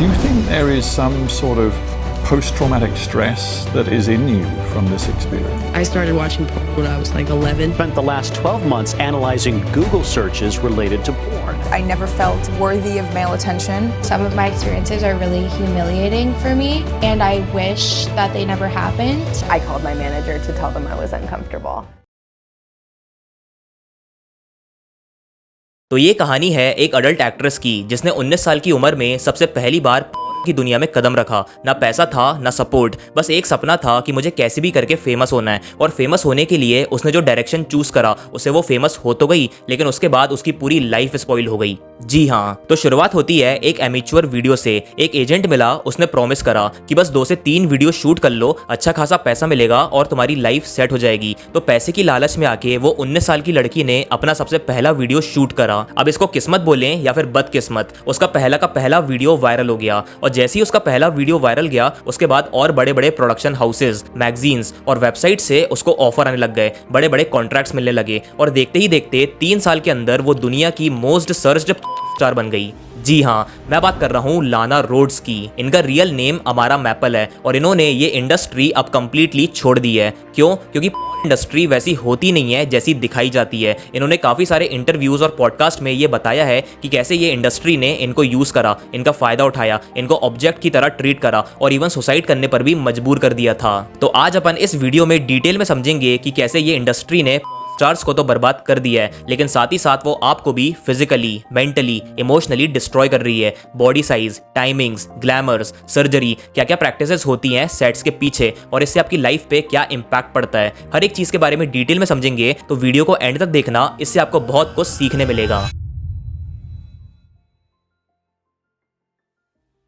Do you think there is some sort of post-traumatic stress that is in you from this experience? I started watching porn when I was like 11. Spent the last 12 months analyzing Google searches related to porn. I never felt worthy of male attention. Some of my experiences are really humiliating for me, and I wish that they never happened. I called my manager to tell them I was uncomfortable. तो ये कहानी है एक adult actress की जिसने 19 साल की उम्र में सबसे पहली बार की दुनिया में कदम रखा। ना पैसा था ना सपोर्ट, बस एक सपना था कि मुझे कैसे भी करके फेमस होना है। और फेमस होने के लिए उसने जो डायरेक्शन चूज करा उससे वो फेमस हो तो गई, लेकिन उसके बाद उसकी पूरी लाइफ स्पॉइल हो गई। जी हाँ, तो शुरुआत होती है एक एमेच्योर वीडियो से। एक एजेंट मिला, उसने प्रॉमिस करा कि बस 2 से 3 वीडियो शूट कर लो, अच्छा खासा पैसा मिलेगा और तुम्हारी लाइफ सेट हो जाएगी। तो पैसे की लालच में आके वो 19 साल की लड़की ने अपना सबसे पहला वीडियो शूट करा। अब इसको किस्मत बोलें या फिर बदकिस्मत, उसका पहला का पहला वीडियो वायरल हो गया। और जैसे ही उसका पहला वीडियो वायरल गया, उसके बाद और बड़े बड़े प्रोडक्शन हाउसेज, मैगजीन्स और वेबसाइट से उसको ऑफर आने लग गए, बड़े बड़े कॉन्ट्रैक्ट्स मिलने लगे। और देखते ही देखते 3 साल के अंदर वो दुनिया की मोस्ट सर्च्ड स्टार बन गई। जी हाँ, मैं बात कर रहा हूँ लाना रोड्स की। इनका रियल नेम अमारा मैपल है और इन्होंने ये इंडस्ट्री अब कंप्लीटली छोड़ दी है। क्यों? क्योंकि इंडस्ट्री वैसी होती नहीं है जैसी दिखाई जाती है। इन्होंने काफ़ी सारे इंटरव्यूज़ और पॉडकास्ट में ये बताया है कि कैसे ये इंडस्ट्री ने इनको यूज़ करा, इनका फ़ायदा उठाया, इनको ऑब्जेक्ट की तरह ट्रीट करा और इवन सुसाइड करने पर भी मजबूर कर दिया था। तो आज अपन इस वीडियो में डिटेल में समझेंगे कि कैसे ये इंडस्ट्री ने स्टार्स को तो बर्बाद कर दिया है, लेकिन साथ ही साथ वो आपको भी फिजिकली, मेंटली, इमोशनली डिस्ट्रॉय कर रही है। Body size, timings, glamorous, surgery, क्या क्या प्रैक्टिसेस होती हैं सेट्स के पीछे और इससे आपकी लाइफ पे क्या इंपैक्ट पड़ता है, हर एक चीज के बारे में डिटेल में समझेंगे। तो वीडियो को एंड तक देखना, इससे आपको बहुत कुछ सीखने मिलेगा।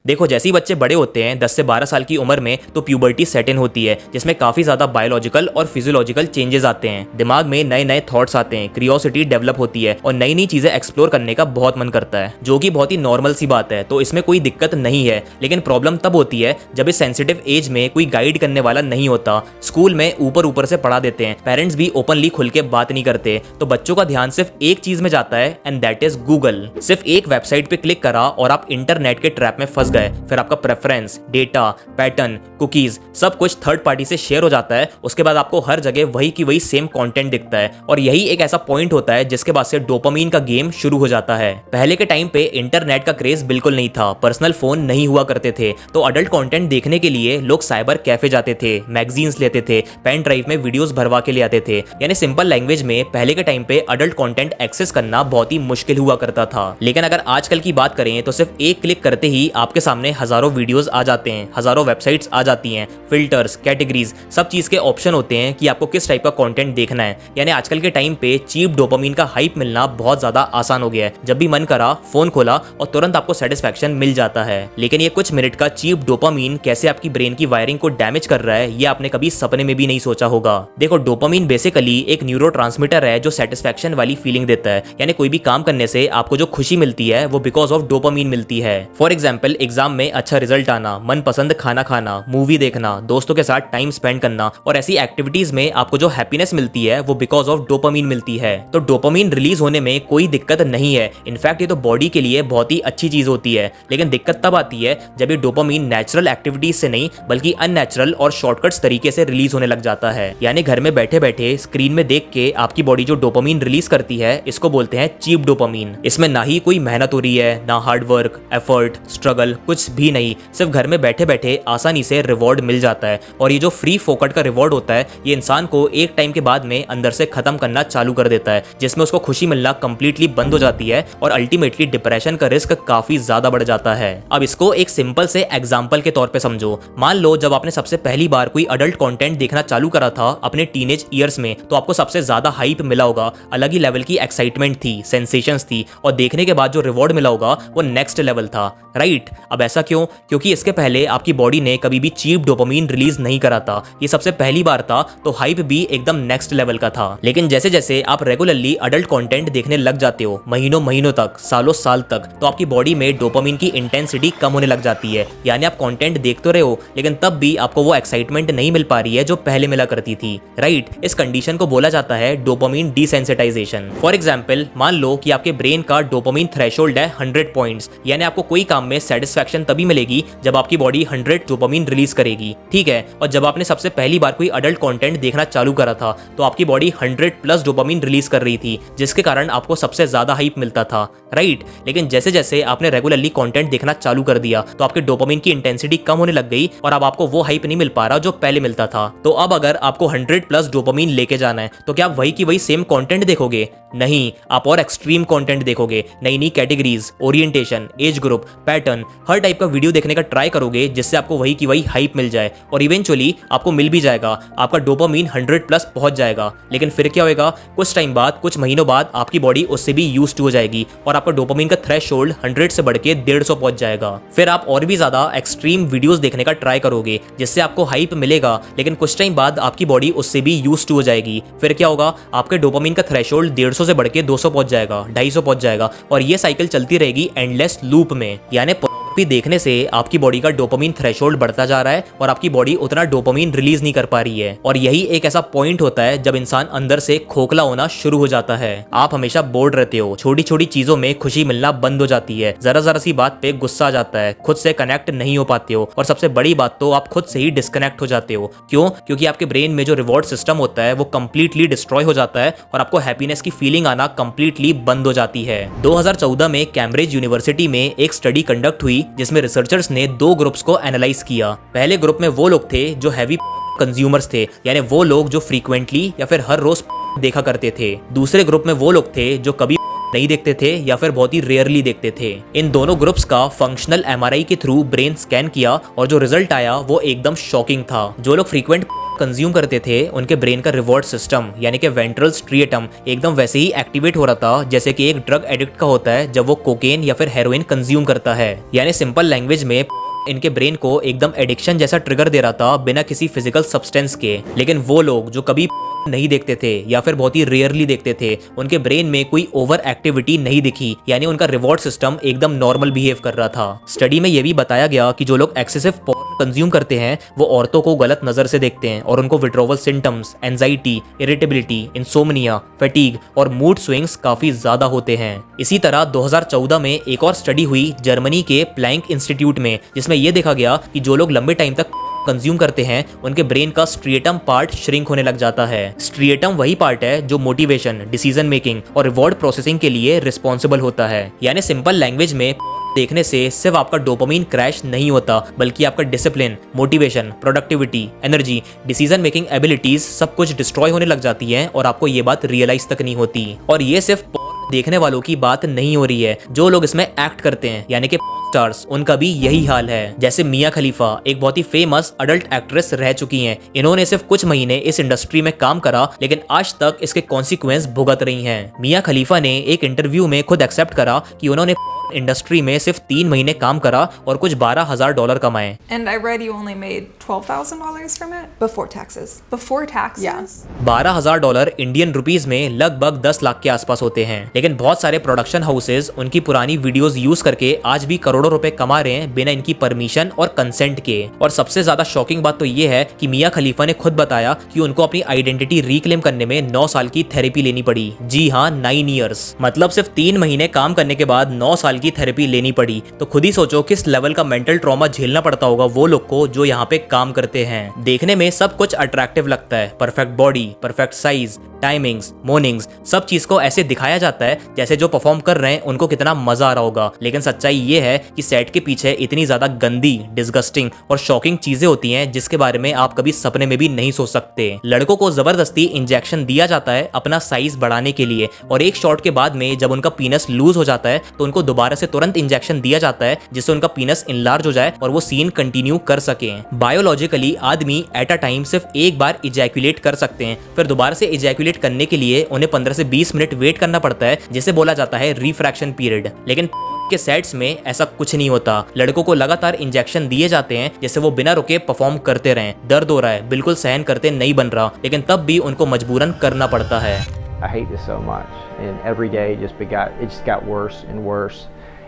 देखो, जैसे ही बच्चे बड़े होते हैं 10 से 12 साल की उम्र में, तो प्यूबर्टी सेट इन होती है, जिसमें काफ़ी ज़्यादा बायोलॉजिकल और फिजियोलॉजिकल चेंजेस आते हैं। दिमाग में नए नए थॉट्स आते हैं, क्रियोसिटी डेवलप होती है और नई नई चीज़ें एक्सप्लोर करने का बहुत मन करता है, जो कि बहुत ही नॉर्मल सी बात है। तो इसमें कोई दिक्कत नहीं है, लेकिन प्रॉब्लम तब होती है जब इस सेंसिटिव एज में कोई गाइड करने वाला नहीं होता। स्कूल में ऊपर ऊपर से पढ़ा देते हैं, पेरेंट्स भी ओपनली खुल के बात नहीं करते, तो बच्चों का ध्यान सिर्फ एक चीज़ में जाता है, एंड दैट इज गूगल। सिर्फ एक वेबसाइट पे क्लिक करा और आप इंटरनेट के ट्रैप में फंस गए। फिर आपका प्रेफरेंस, डेटा, पैटर्न, कुकीज सब कुछ थर्ड पार्टी से शेयर हो जाता है। उसके बाद आपको हर जगह वही की वही सेम कंटेंट दिखता है और यही एक ऐसा पॉइंट होता है जिसके बाद से डोपामीन का गेम शुरू हो जाता है। पहले के टाइम पे इंटरनेट का क्रेज बिल्कुल नहीं था, पर्सनल फोन नहीं हुआ करते थे, तो अडल्ट कंटेंट देखने के लिए लोग साइबर कैफे जाते थे, मैगजीन्स लेते थे, पेन ड्राइव में वीडियोस भरवा के ले आते थे। यानी सिंपल लैंग्वेज में पहले के टाइम पे अडल्ट कंटेंट एक्सेस करना बहुत ही मुश्किल हुआ करता था। लेकिन अगर आजकल की बात करें तो सिर्फ एक क्लिक करते ही आपके सामने हजारों वीडियोस आ जाते हैं, हजारों वेबसाइट्स आ जाती हैं, फिल्टर्स, कैटेगरीज, सब चीज के ऑप्शन होते हैं कि आपको किस टाइप का कंटेंट देखना है। यानी आजकल के टाइम पे चीप डोपामीन का हाइप मिलना बहुत ज्यादा आसान हो गया है। जब भी मन करा फोन खोला और तुरंत आपको सेटिस्फैक्शन मिल जाता है। लेकिन ये कुछ मिनट का चीप डोपामीन कैसे आपकी ब्रेन की वायरिंग को डैमेज कर रहा है, ये आपने कभी सपने में भी नहीं सोचा होगा। देखो, डोपामीन बेसिकली एक न्यूरोट्रांसमीटर है जो सेटिस्फैक्शन वाली फीलिंग देता है। यानी कोई भी काम करने से आपको जो खुशी मिलती है वो बिकॉज ऑफ डोपामीन मिलती है। फॉर एग्जाम्पल, एग्जाम में अच्छा रिजल्ट आना, मनपसंद खाना खाना, मूवी देखना, दोस्तों के साथ टाइम स्पेंड करना और ऐसी एक्टिविटीज में आपको जो हैप्पीनेस मिलती है वो बिकॉज ऑफ डोपामीन मिलती है। तो डोपामीन रिलीज होने में कोई दिक्कत नहीं है। इनफैक्ट ये तो बॉडी के लिए बहुत ही अच्छी चीज होती है। लेकिन दिक्कत तब आती है जब ये डोपामीन नेचुरल एक्टिविटीज से नहीं बल्कि अननेचुरल और शॉर्टकट्स तरीके से रिलीज होने लग जाता है। यानी घर में बैठे बैठे स्क्रीन में देख के आपकी बॉडी जो डोपामीन रिलीज करती है, इसको बोलते हैं चीप डोपामीन। इसमें ना ही कोई मेहनत हो रही है, ना हार्ड वर्क, एफर्ट, स्ट्रगल, कुछ भी नहीं। सिर्फ घर में बैठे बैठे आसानी से रिवॉर्ड मिल जाता है। और ये जो फ्री फोकट का रिवॉर्ड होता है, ये इंसान को एक टाइम के बाद में अंदर से खत्म करना चालू कर देता है, जिसमें उसको खुशी मिलना कंप्लीटली बंद हो जाती है और अल्टीमेटली डिप्रेशन का रिस्क काफी ज्यादा बढ़ जाता है। अब इसको एक सिंपल से एग्जांपल के तौर पे समझो। मान लो जब आपने सबसे पहली बार कोई अडल्ट कंटेंट देखना चालू करा था अपने टीनेज ईयर्स में, तो आपको सबसे ज्यादा हाइप मिला होगा, अलग ही लेवल की एक्साइटमेंट थी, सेंसेशंस थी और देखने के बाद जो रिवॉर्ड मिला होगा वो नेक्स्ट लेवल था, राइट? अब ऐसा क्यों? क्योंकि इसके पहले आपकी बॉडी ने कभी भी चीप डोपामीन रिलीज नहीं करा था। ये सबसे पहली बार था, तो हाइप भी एकदम नेक्स्ट लेवल का था। लेकिन जैसे जैसे आप रेगुलरली अडल्ट कंटेंट देखने लग जाते हो, महीनों महीनों तक, सालों साल तक, तो आपकी बॉडी में डोपामीन की इंटेंसिटी कम होने लग जाती है। यानी आप कंटेंट देख तो रहे हो, लेकिन तब भी आपको वो एक्साइटमेंट नहीं मिल पा रही है जो पहले मिला करती थी, राइट? इस कंडीशन को बोला जाता है डोपामीन डिसेंसिटाइजेशन। फॉर एग्जाम्पल, मान लो कि आपके ब्रेन का डोपामीन थ्रेशोल्ड है 100 पॉइंट्स, यानी आपको कोई काम में सेटिस्फैक्शन सेटिस्फैक्शन तभी मिलेगी जब आपकी बॉडी 100 डोपामिन रिलीज करेगी, ठीक है। और जब आपने सबसे पहली बार कोई अडल्ट कंटेंट देखना चालू करा था तो आपकी बॉडी 100 प्लस डोपामिन रिलीज कर रही थी, जिसके कारण आपको सबसे ज्यादा हाइप मिलता था, राइट। लेकिन जैसे जैसे आपने रेगुलरली कंटेंट देखना चालू कर दिया तो आपके डोपामिन की इंटेंसिटी कम होने लग गई और अब आपको वो हाइप नहीं मिल पा रहा जो पहले मिलता था। तो अब अगर आपको 100 प्लस डोपामिन लेके जाना है तो क्या आप वही की वही सेम कंटेंट देखोगे? नहीं, आप और एक्सट्रीम कंटेंट देखोगे, नई नई categories, orientation, age group, pattern, हर टाइप का वीडियो देखने का ट्राई करोगे जिससे आपको वही की वही हाइप मिल जाए और इवेंचुअली आपको मिल भी जाएगा, आपका डोपामिन 100 प्लस पहुंच जाएगा। लेकिन फिर क्या होगा, कुछ टाइम बाद, कुछ महीनों बाद आपकी बॉडी उससे भी यूज्ड हो जाएगी और आपका डोपामिन का थ्रेशोल्ड 100 से बढ़ के 150 पहुंच जाएगा। फिर आप और भी ज्यादा एक्सट्रीम वीडियोस देखने का ट्राई करोगे जिससे आपको हाइप मिलेगा, लेकिन कुछ टाइम बाद आपकी बॉडी उससे भी यूज्ड हो जाएगी। फिर क्या होगा, आपके डोपामिन का थ्रेशोल्ड 150 से बढ़ के 200 पहुंच जाएगा, 250 पहुंच जाएगा और ये साइकिल चलती रहेगी एंडलेस लूप में। यानी पोर्नोग्राफी देखने से आपकी बॉडी का डोपामिन थ्रेशोल्ड बढ़ता जा रहा है और आपकी बॉडी उतना डोपामिन रिलीज नहीं कर पा रही है। और यही एक ऐसा पॉइंट होता है जब इंसान अंदर से खोखला होना शुरू हो जाता है। आप हमेशा बोर्ड रहते हो, छोटी छोटी चीजों में खुशी मिलना बंद हो जाती है, जरा जरा सी बात पे गुस्सा आ जाता है, खुद से कनेक्ट नहीं हो पाते हो और सबसे बड़ी बात तो आप खुद से ही डिस्कनेक्ट हो जाते हो। क्यों? क्योंकि आपके ब्रेन में जो रिवॉर्ड सिस्टम होता है वो कंप्लीटली डिस्ट्रॉय हो जाता है और आपको हैप्पीनेस की फीलिंग आना कंप्लीटली बंद हो जाती है। 2014 में कैम्ब्रिज यूनिवर्सिटी में एक स्टडी कंडक्ट हुई जिसमें रिसर्चर्स ने 2 ग्रुप्स को एनालाइज किया। पहले ग्रुप में वो लोग थे जो हैवी कंज्यूमर्स थे, यानी वो लोग जो फ्रीक्वेंटली या फिर हर रोज देखा करते थे। दूसरे ग्रुप में वो लोग थे जो कभी नहीं देखते थे या फिर बहुत ही रेयरली देखते थे। इन दोनों ग्रुप्स का फंक्शनल एमआरआई के थ्रू ब्रेन स्कैन किया और जो रिजल्ट आया वो एकदम शॉकिंग था। जो लोग फ्रीक्वेंट कंज्यूम करते थे उनके ब्रेन का रिवॉर्ड सिस्टम यानी कि वेंट्रल स्ट्रिएटम एकदम वैसे ही एक्टिवेट हो रहा था जैसे कि एक ड्रग एडिक्ट का होता है जब वो कोकेन या फिर हेरोइन कंज्यूम करता है। यानी सिंपल लैंग्वेज में इनके ब्रेन को एकदम एडिक्शन जैसा ट्रिगर दे रहा था बिना किसी फिजिकल सब्सटेंस के। लेकिन वो लोग जो कभी नहीं देखते थे या फिर बहुत ही रेयरली देखते थे उनके ब्रेन में कोई ओवर एक्टिविटी नहीं दिखी, यानी उनका रिवॉर्ड सिस्टम एकदम नॉर्मल बिहेव कर रहा था। स्टडी में यह भी बताया गया कि जो लोग एक्सेसिव पोर्न कंज्यूम करते हैं वो औरतों को गलत नजर से देखते हैं और उनको withdrawal symptoms, anxiety, irritability, insomnia, fatigue और मूड स्विंग्स काफी ज्यादा होते हैं। इसी तरह 2014 में एक और स्टडी हुई जर्मनी के प्लैंक इंस्टीट्यूट में जिसमें यह देखा गया कि जो लोग लंबे टाइम तक कंज्यूम करते हैं उनके ब्रेन का स्ट्रिएटम पार्ट श्रिंक होने लग जाता है। स्ट्रिएटम वही पार्ट है जो मोटिवेशन, डिसीजन मेकिंग और रिवॉर्ड प्रोसेसिंग के लिए रिस्पॉन्सिबल होता है। यानी सिंपल लैंग्वेज में देखने से सिर्फ आपका डोपामिन क्रैश नहीं होता बल्कि आपका discipline, motivation, productivity, energy, decision making abilities सब कुछ डिस्ट्रॉय होने लग जाती है और आपको ये बात रियलाइज तक नहीं होती। और ये सिर्फ देखने वालों की बात नहीं हो रही है, जो लोग इसमें एक्ट करते हैं यानी कि स्टार्स, उनका भी यही हाल है। जैसे मिया खलीफा एक बहुत ही फेमस अडल्ट एक्ट्रेस रह चुकी हैं। इन्होंने सिर्फ कुछ महीने इस इंडस्ट्री में काम करा लेकिन आज तक इसके कॉन्सिक्वेंस भुगत रही हैं। मिया खलीफा ने एक इंटरव्यू में खुद एक्सेप्ट करा कि उन्होंने इंडस्ट्री में सिर्फ 3 महीने काम करा और कुछ $12,000 कमाए। And I read you only made $12,000 from it? Before taxes. Before taxes? Yes. $12,000 Indian rupees में लगभग 10 लाख के आसपास होते हैं। लेकिन बहुत सारे प्रोडक्शन हाउसेज उनकी पुरानी वीडियोस यूज करके आज भी करोड़ों रुपए कमा रहे हैं बिना इनकी परमिशन और कंसेंट के। और सबसे ज्यादा शॉकिंग बात तो ये है कि मिया खलीफा ने खुद बताया कि उनको अपनी आइडेंटिटी रिक्लेम करने में 9 साल की थेरेपी लेनी पड़ी। जी हाँ, 9 ईयर्स, मतलब सिर्फ 3 महीने काम करने के बाद 9 साल की थेरेपी लेनी पड़ी। तो खुद ही सोचो किस लेवल का मेंटल ट्रॉमा झेलना पड़ता होगा वो लोग को जो यहाँ पे काम करते हैं। देखने में सब कुछ अट्रैक्टिव लगता है, perfect body, perfect size, timings, mornings, सब चीज को ऐसे दिखाया जाता है जैसे जो परफॉर्म कर रहे हैं उनको कितना मजा आ रहा होगा। लेकिन सच्चाई ये है कि सेट के पीछे इतनी ज्यादा गंदी, डिस्गस्टिंग और शॉकिंग चीजें होती हैं जिसके बारे में आप कभी सपने में भी नहीं सोच सकते। लड़कों को जबरदस्ती इंजेक्शन दिया जाता है अपना साइज बढ़ाने के लिए और एक शॉट के बाद में जब उनका पीनस लूज हो जाता है तो उनको दोबारा से तुरंत इंजेक्शन दिया जाता है जिससे उनका पीनस इनलार्ज हो जाए और वो सीन कंटिन्यू कर सके। बायोलॉजिकली आदमी एट अ टाइम सिर्फ एक बार इजैकुलेट कर सकते हैं, फिर दोबारा से इजैकुलेट करने के लिए उन्हें 15 से 20 मिनट वेट करना पड़ता है जिसे बोला जाता है रिफ्रैक्शन पीरियड। लेकिन के सेट्स में ऐसा कुछ नहीं होता। लड़कों को लगातार इंजेक्शन दिए जाते हैं जैसे वो बिना रुके परफॉर्म करते रहें। दर्द हो रहा है, बिल्कुल सहन करते नहीं बन रहा, लेकिन तब भी उनको मजबूरन करना पड़ता है। I hate this so much, and every day it just got worse and worse,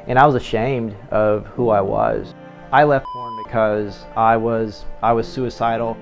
and I was ashamed of who I was. I left porn because I was suicidal.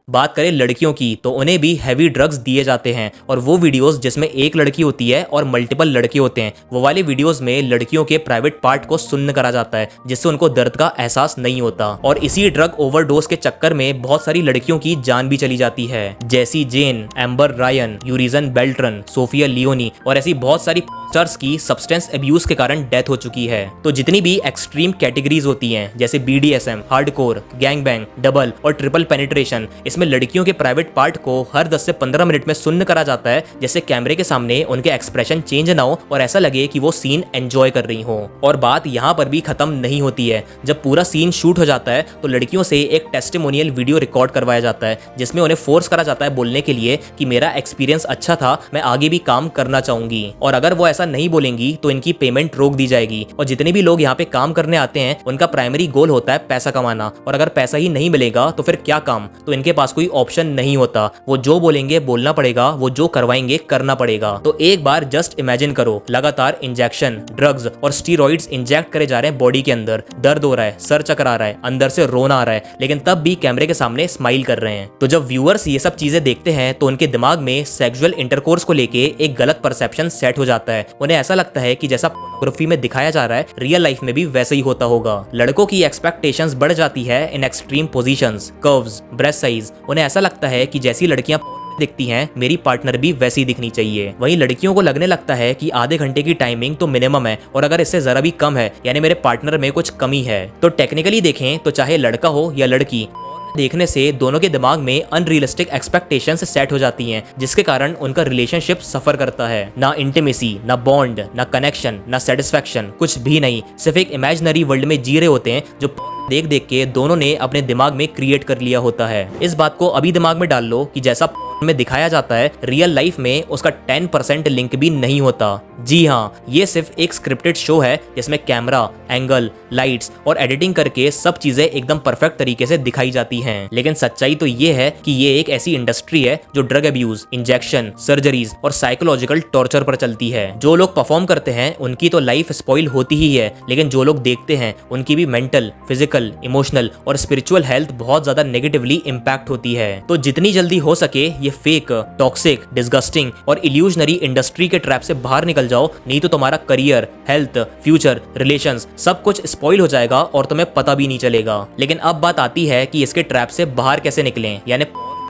बात करें लड़कियों की तो उन्हें भी हैवी ड्रग्स दिए जाते हैं, और वो वीडियोस जिसमें एक लड़की होती है और मल्टीपल लड़के होते हैं, वो वाले वीडियोस में लड़कियों के प्राइवेट पार्ट को सुन्न करा जाता है, जिससे उनको दर्द का एहसास नहीं होता। और इसी ड्रग ओवरडोज के चक्कर में बहुत सारी लड़कियों की जान भी चली जाती है, जैसी जेन, एम्बर रायन, यूरिजन बेल्ट्रन, सोफिया लियोनी और ऐसी बहुत सारी स्टार्स की सब्सटेंस अब्यूज के कारण डेथ हो चुकी है। तो जितनी भी एक्सट्रीम कैटेगरीज होती हैं, जैसे BDSM, hardcore, gang bang, double और ट्रिपल पेनिट्रेशन, इसमें लड़कियों के प्राइवेट पार्ट को हर 10 से 15 मिनट में सुन्न करा जाता है, जिससे कैमरे के सामने उनके एक्सप्रेशन चेंज ना हो और ऐसा लगे कि वो सीन एंजॉय कर रही हो। और बात यहाँ पर भी खत्म नहीं होती है। जब पूरा सीन शूट हो जाता है तो लड़कियों से एक टेस्टिमोनियल वीडियो रिकॉर्ड करवाया जाता है, जिसमें उन्हें फोर्स करा जाता है बोलने के लिए कि मेरा एक्सपीरियंस अच्छा था, मैं आगे भी काम करना चाहूंगी, और अगर वो ऐसा नहीं बोलेंगी तो इनकी पेमेंट रोक दी जाएगी। और जितने भी लोग यहाँ पे काम करने आते हैं उनका प्राइमरी गोल होता है पैसा कमाना, और अगर पैसा ही नहीं मिलेगा तो फिर क्या काम, तो इनके पास कोई ऑप्शन नहीं होता। वो जो बोलेंगे बोलना पड़ेगा, वो जो करवाएंगे करना पड़ेगा। तो एक बार जस्ट इमेजिन करो, लगातार इंजेक्शन, ड्रग्स और स्टीरॉइड्स इंजेक्ट करे जा रहे हैं बॉडी के अंदर, दर्द हो रहा है, सर चकरा रहा है, अंदर से रोना आ रहा है, लेकिन तब भी कैमरे के सामने स्माइल कर रहे हैं। तो जब व्यूअर्स ये सब चीजें देखते हैं तो उनके दिमाग में सेक्सुअल इंटरकोर्स को लेके एक गलत परसेप्शन सेट हो जाता है। उन्हें ऐसा लगता है कि जैसा फोटोग्राफी में दिखाया जा रहा है रियल लाइफ में भी वैसे ही होता होगा। लड़कों की एक्सपेक्टेशंस बढ़ जाती है in extreme positions, curves, breast size. उन्हें ऐसा लगता है कि जैसी लड़कियां दिखती हैं मेरी पार्टनर भी वैसी दिखनी चाहिए। वहीं लड़कियों को लगने लगता है कि आधे घंटे की टाइमिंग तो मिनिमम है, और अगर इससे जरा भी कम है यानी मेरे पार्टनर में कुछ कमी है। तो टेक्निकली देखें तो चाहे लड़का हो या लड़की, देखने से दोनों के दिमाग में अनरियलिस्टिक एक्सपेक्टेशंस सेट हो जाती हैं, जिसके कारण उनका रिलेशनशिप सफर करता है। ना इंटीमेसी, ना बॉन्ड, ना कनेक्शन, ना सेटिस्फेक्शन, कुछ भी नहीं। सिर्फ एक इमेजिनरी वर्ल्ड में जी रहे होते हैं जो देख देख के दोनों ने अपने दिमाग में क्रिएट कर लिया होता है। इस बात को अभी दिमाग में डाल लो कि जैसा में दिखाया जाता है रियल लाइफ में उसका 10% लिंक भी नहीं होता। जी हाँ, ये सिर्फ एक स्क्रिप्टेड शो है जिसमें कैमरा, एंगल, लाइट्स और एडिटिंग करके सब चीजें एकदम परफेक्ट तरीके से दिखाई जाती हैं। लेकिन सच्चाई तो ये है कि ये एक ऐसी इंडस्ट्री है जो ड्रग अब्यूज, इंजेक्शन, सर्जरीज और साइकोलॉजिकल टॉर्चर पर चलती है। जो लोग परफॉर्म करते हैं उनकी तो लाइफ स्पॉइल होती ही है, लेकिन जो लोग देखते हैं उनकी भी मेंटल, फिजिकल, इमोशनल और स्पिरिचुअल हेल्थ बहुत ज्यादा नेगेटिवली इम्पैक्ट होती है। तो जितनी जल्दी हो सके ये फेक, टॉक्सिक, डिस्गस्टिंग और इल्यूजनरी इंडस्ट्री के ट्रैप से बाहर निकल जाओ, नहीं तो तुम्हारा करियर, हेल्थ, फ्यूचर, रिलेशंस सब कुछ स्पॉइल हो जाएगा और तुम्हें पता भी नहीं चलेगा। लेकिन अब बात आती है कि इसके ट्रैप से बाहर कैसे निकलें, यानी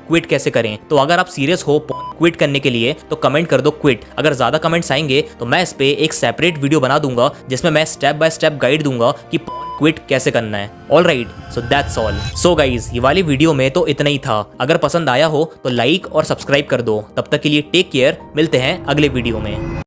क्विट कैसे करें। तो अगर आप सीरियस हो क्विट करने के लिए तो कमेंट कर दो क्विट। अगर ज्यादा कमेंट्स आएंगे तो मैं इस पे एक सेपरेट वीडियो बना दूंगा जिसमें मैं स्टेप बाय स्टेप गाइड दूंगा कि क्विट कैसे करना है। Alright, so that's all. So guys, ये वाली वीडियो में तो इतना ही था। अगर पसंद आया हो तो लाइक और सब्सक्राइब कर दो। तब तक के लिए टेक केयर, मिलते हैं अगले वीडियो में।